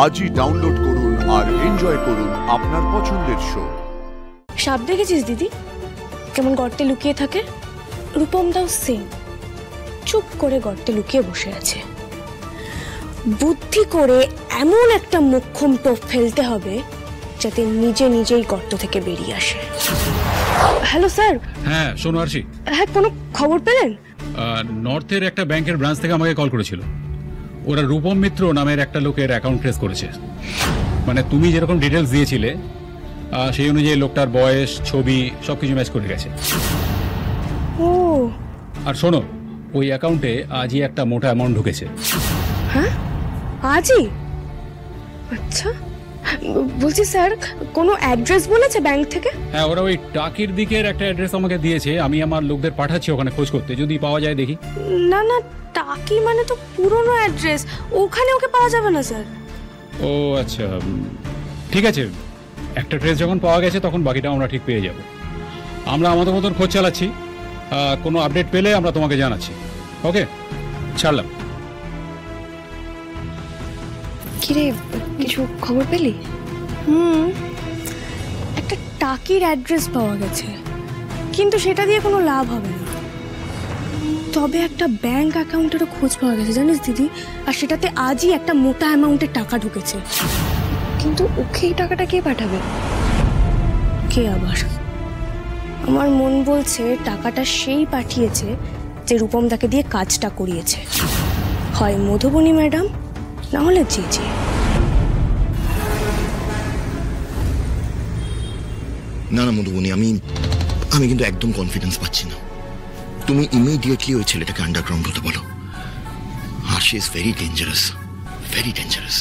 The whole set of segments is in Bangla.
আজই ডাউনলোড করুন আর এনজয় করুন আপনার পছন্দের শো। সাপ দেখেছিস দিদি কেমন গর্তে লুকিয়ে থাকে? রূপম দাও সেম, চুপ করে গর্তে লুকিয়ে বসে আছে। বুদ্ধি করে এমন একটা মোক্ষম টোপ ফেলতে হবে যাতে নিজে নিজেই গর্ত থেকে বেরিয়ে আসে। Hello sir. হ্যাঁ শোনো আরশি। হ্যাঁ, কোনো খবর পেলেন? নর্থের একটা ব্যাংকের ব্রাঞ্চ থেকে আমাকে কল করেছিল। ওরা রূপম মিত্র নামের একটা লোকের অ্যাকাউন্ট ট্রেস করেছে। মানে তুমি যেরকম ডিটেলস দিয়েছিলে সেই অনুযায়ী লোকটার বয়স, ছবি সবকিছু ম্যাচ করে গেছে। ও, আর শোনো, ওই অ্যাকাউন্টে আজই একটা মোটা অ্যামাউন্ট ঢুকেছে। হ্যাঁ আজই? আচ্ছা, বলছি স্যার কোনো অ্যাড্রেস বলেছে ব্যাংক থেকে? হ্যাঁ, ওরা ওই টাকির দিকের একটা অ্যাড্রেস আমাকে দিয়েছে। আমি আমার লোকদের পাঠাচ্ছি ওখানে খোঁজ করতে, যদি পাওয়া যায় দেখি। না না, টাকি মানে তো পুরনো অ্যাড্রেস, ওখানে ওকে পাওয়া যাবে না স্যার। ও আচ্ছা, ঠিক আছে। একটা ট্রেস যখন পাওয়া গেছে তখন বাকিটা আমরা ঠিক পেয়ে যাব। আমরা আমাদের মতন খোঁজ চালাচ্ছি, কোনো আপডেট পেলে আমরা তোমাকে জানাচ্ছি। ওকে, ছাড়লাম। কিরে, কিছু খবর পেলি? একটা টাকির অ্যাড্রেস পাওয়া গেছে, কিন্তু সেটা দিয়ে কোনো লাভ হবে না। তবে একটা ব্যাংক অ্যাকাউন্টেরও খোঁজ পাওয়া গেছে জানিস দিদি, আর সেটাতে আজই একটা মোটা অ্যামাউন্টের টাকা ঢুকেছে। কিন্তু ওকে এই টাকাটা কে পাঠাবে? কে আবার? আমার মন বলছে টাকাটা সেই পাঠিয়েছে যে রূপম তাকে দিয়ে কাজটা করিয়েছে। হয় মধুবনী ম্যাডাম, না হলে জেজে। না না মধুবনী, আমি কিন্তু একদম কনফিডেন্স পাচ্ছি না। তুমি ইমিডিয়েটলি ওই ছেলেটাকে আন্ডারগ্রাউন্ড হতে বলো। আর she is very dangerous, very dangerous.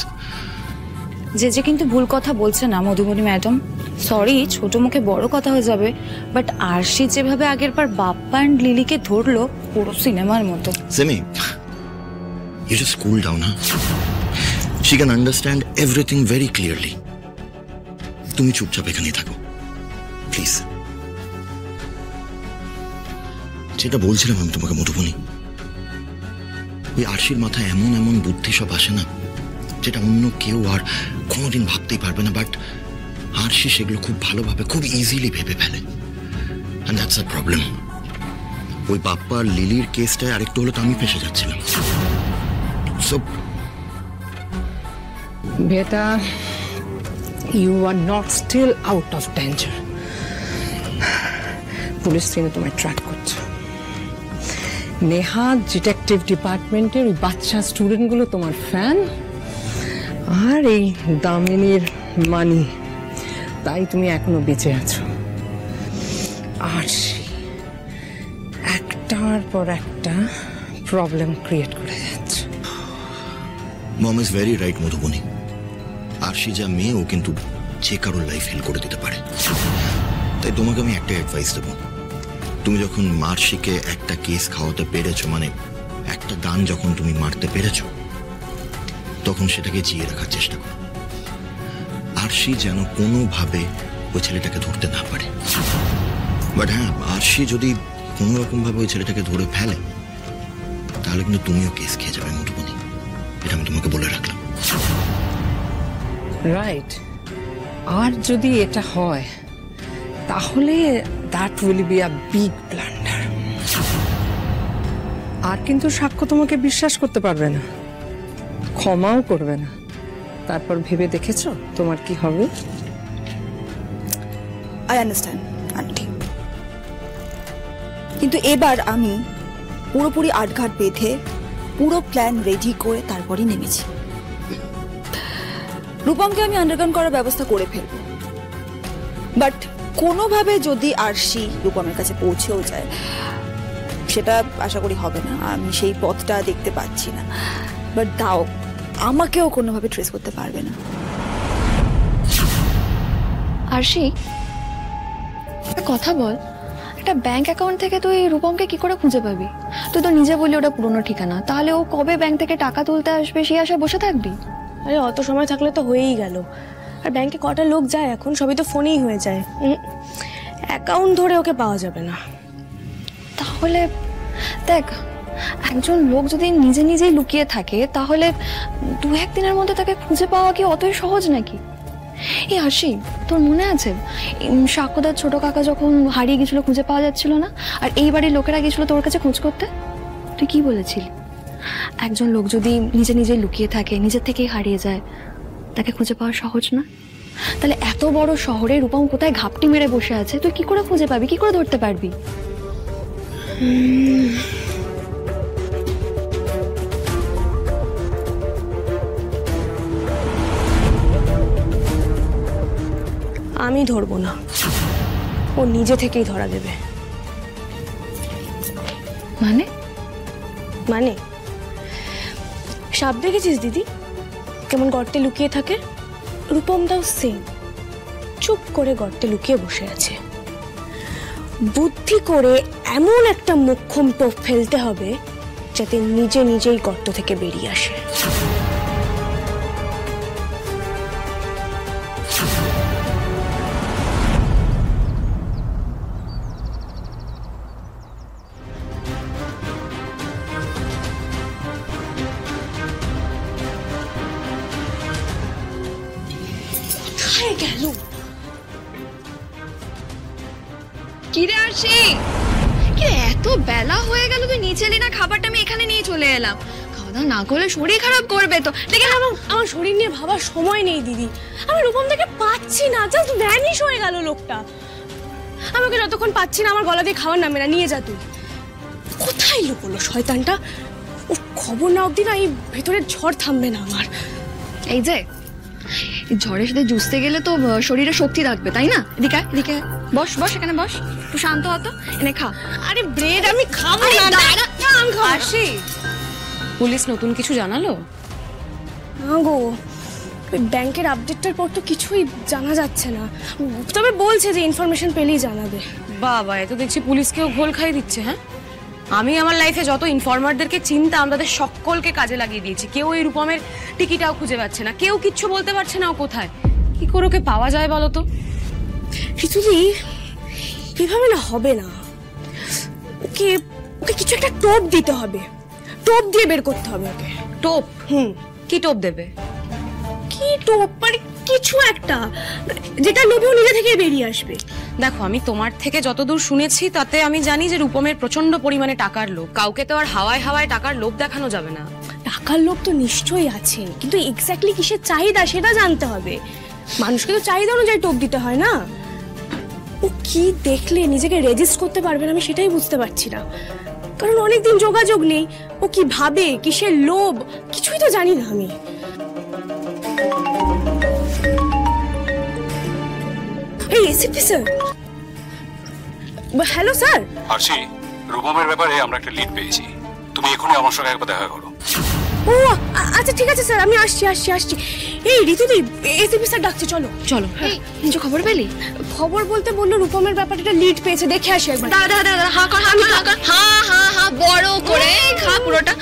জেজে কিন্তু ভুল কথা বলছে না মধুবনী ম্যাডাম। সরি, ছোট মুখে বড় কথা হয়ে যাবে, বাট আরশি যেভাবে আগের বার বাপ্পা অ্যান্ড লিলিকে ধরলো, পুরো সিনেমার মতো। Semi, you just cool down, huh? She can understand everything very clearly. তুমি চুপচাপ এখানেই থাকো প্লিজ। যেটা বলছিলাম আমি তোমাকে মধুবনী, ওই আরশির মাথায় এমন এমন বুদ্ধি সব আসে না যেটা অন্য কেউ আর কোনোদিন ভাবতেই পারবে না, বাট আরশি সেগুলো খুব ভালোভাবে, খুব ইজিলি ভেবে ফেলে। And that's a problem. ওই বাপ্পা আর লিলির কেসটায় আরেকটু হলে তো আমি ফেসে যাচ্ছিলাম। So Beta, you are not still out of danger. Police ট্রেনে তোমায় ট্র্যাক করছে। নেহা ডিটেকটিভ ডিপার্টমেন্টের ওই বাচ্চা স্টুডেন্টগুলো তোমার ফ্যান, আর এই দামিনীর মানি, তাই তুমি এখনো বেঁচে আছো। আর একটার পর একটা প্রবলেম ক্রিয়েট করে যাচ্ছে। Mom is very right Madhubani. Arshi যা মেয়ে, ও কিন্তু যে কারোর লাইফ হেল করে দিতে পারে। তাই তোমাকে আমি একটা অ্যাডভাইস দেবো, তুমি যখন মার্শিকে একটা কেস খাওয়াতে পেরেছো, মানে একটা গান যখন তুমি মারতে পেরেছো, তখন সেটাকে জিয়ে রাখার চেষ্টা করো। আরশি যেন কোনোভাবে ওই ছেলেটাকে ধরতে না পারে। বাট হ্যাঁ, আরশি যদি কোনো রকম ভাবে ওই ছেলেটাকে ধরে ফেলে, তাহলে কিন্তু তুমিও কেস খেয়ে যাবে মধুবনী। এটা আমি তোমাকে বলে রাখলাম। রাইট, আর যদি এটা হয় তাহলে that will be a big blunder. আর কিন্তু সাক্ষ্য তোমাকে বিশ্বাস করতে পারবে না, ক্ষমাও করবে না। তারপর ভেবে দেখেছো তোমার কি হবে? আই আন্ডারস্ট্যান্ড আন্টি, কিন্তু এবার আমি পুরোপুরি আটঘাট বেঁধে পুরো প্ল্যান রেডি করে তারপরই নেমেছি। রূপমকে আমি আন্ডারগ্রাউন্ড করার ব্যবস্থা করে ফেলবো, বাট কোনোভাবে যদি আরশি রূপমের কাছে পৌঁছেও যায়, সেটা আশা করি হবে না। আমি সেই পথটা দেখতে পাচ্ছি না, বাট দাও, আমাকেও কোনোভাবে ট্রেস করতে পারবে না। আরশি, একটা কথা বল, একটা ব্যাংক অ্যাকাউন্ট থেকে তুই রূপমকে কি করে খুঁজে পাবি? তুই তো নিজে বললি ওটা পুরনো ঠিকানা, তাহলে ও কবে ব্যাংক থেকে টাকা তুলতে আসবে সেই আশায় বসে থাকবি? আরে অত সময় থাকলে তো হয়েই গেল। আর ব্যাংকে কটা লোক যায় এখন, সবই তো ফোনেই হয়ে যায়। অ্যাকাউন্ট ধরে ওকে পাওয়া যাবে না। তাহলে দেখ, একজন লোক যদি নিজে নিজেই লুকিয়ে থাকে তাহলে 2-1 দিনের মধ্যে তাকে খুঁজে পাওয়া কি অতই সহজ নাকি? এই আরশি, তোর মনে আছে সাক্ষ্যদার ছোট কাকা যখন হারিয়ে গেছিল, খুঁজে পাওয়া যাচ্ছিল না, আর এই বাড়ির লোকেরা গেছিল তোর কাছে খোঁজ করতে? তুই কি বলেছিলি? একজন লোক যদি নিজে নিজে লুকিয়ে থাকে, নিজের থেকেই হারিয়ে যায়, তাকে খুঁজে পাওয়া সহজ না? তাহলে এত বড় শহরে রূপম কোথায় ঘাপটি মেরে বসে আছে, তুই কি করে খুঁজে পাবি, কি করে ধরতে পারবি? আমি ধরবো না, ও নিজে থেকেই ধরা দেবে। মানে? মানে সাপ দেখেছিস দিদি কেমন গর্তে লুকিয়ে থাকে? রূপমদাও সেম, চুপ করে গর্তে লুকিয়ে বসে আছে। বুদ্ধি করে এমন একটা মোক্ষম টোপ ফেলতে হবে যাতে নিজে নিজেই গর্ত থেকে বেরিয়ে আসে। কোথায় গেল? কিরে আরশি, কিরে এত বেলা হয়ে গেল, তুই নিচে এলি না? খাবারটা আমি এখানে নিয়ে চলে এলাম। খাওয়া দাওয়া না করলে শরীর খারাপ করবে তো। দেখে আমার শরীর নিয়ে ভাবার সময় নেই দিদি, আমি রূপমদাকে পাচ্ছি না, জাস্ট ভ্যানিশ হয়ে গেল লোকটা। আমাকে যতক্ষণ পাচ্ছি না আমার গলা দিয়ে খাবার নামে না, নিয়ে যা তুই। কোথায় লুকোলো শয়তানটা? ও খবর না অবধি না এই ভেতরের ঝড় থামবে না আমার। এই যে এই ঝড়ের সাথে জুঝতে গেলে তো শরীরে শক্তি থাকবে, তাই না? এদিকে আয়, এদিকে আয়। বস বস, এখানে বস, তুই শান্ত হতো, এনে খা। আরে ব্রেড আমি খাবো না। আমি খাবো। আরশি, পুলিশ নতুন কিছু জানালো? না গো, ওই ব্যাংকের আপডেটটার পর তো কিছুই জানা যাচ্ছে না, তবে বলছে যে ইনফরমেশন পেলেই জানাবে। বাবা, এ তো দেখছি পুলিশকেও ঘোল খাইয়ে দিচ্ছে। হ্যাঁ, আমি আমার লাইফে যত ইনফরমারদেরকে চিনতাম তাদের সকলকে কাজে লাগিয়ে দিয়েছি। কেউ এই রূপমের টিকিটাও খুঁজে পাচ্ছে না, কেউ কিচ্ছু বলতে পারছে না ও কোথায়। কি করে ওকে পাওয়া যায় বলো তো? ঋতুদি, এভাবে না হবে না, ওকে ওকে কিছু একটা টোপ দিতে হবে, টোপ দিয়ে বের করতে হবে ওকে। টোপ? কি টোপ দেবে? কি টোপ মানে কিছু একটা যেটা লোভে ও নিজে থেকে বেরিয়ে আসবে। দেখো, আমি তোমার থেকে যতদূর শুনেছি তাতে আমি জানি যে রূপমের প্রচন্ড পরিমাণে টাকার লোভ। কাউকে তো আর হাওয়ায় হাওয়ায় টাকার লোভ দেখানো যাবে না। টাকার লোভ তো নিশ্চয়ই আছে, কিন্তু এক্স্যাক্টলি কিসের চাহিদা সেটা জানতে হবে। মানুষকে তো চাহিদা অনুযায়ী টোপ দিতে হয় না। ও কি দেখলে নিজেকে রেজিস্ট করতে পারবে না আমি সেটাই বুঝতে পারছি না, কারণ অনেকদিন যোগাযোগ নেই। ও কি ভাবে, কিসের লোভ, কিছুই তো জানি না আমি। এই ACP sir. Hello sir. Arshi, রূপমের ব্যাপারে আমরা একটা লিড পেয়েছি, তুমি এখনই আমার সঙ্গে একবার দেখা করো। ও আচ্ছা ঠিক আছে স্যার, আমি আসছি। এই ঋতুদি, এসিপি স্যার ডাকছে, চলো চলো। এই কিছু খবর পেলি? খবর বলতে বললো রূপমের ব্যাপারটা লিড পেয়েছে, দেখে আসি একবার। দাদা হা কর, হা বড় করে খা পুরোটা।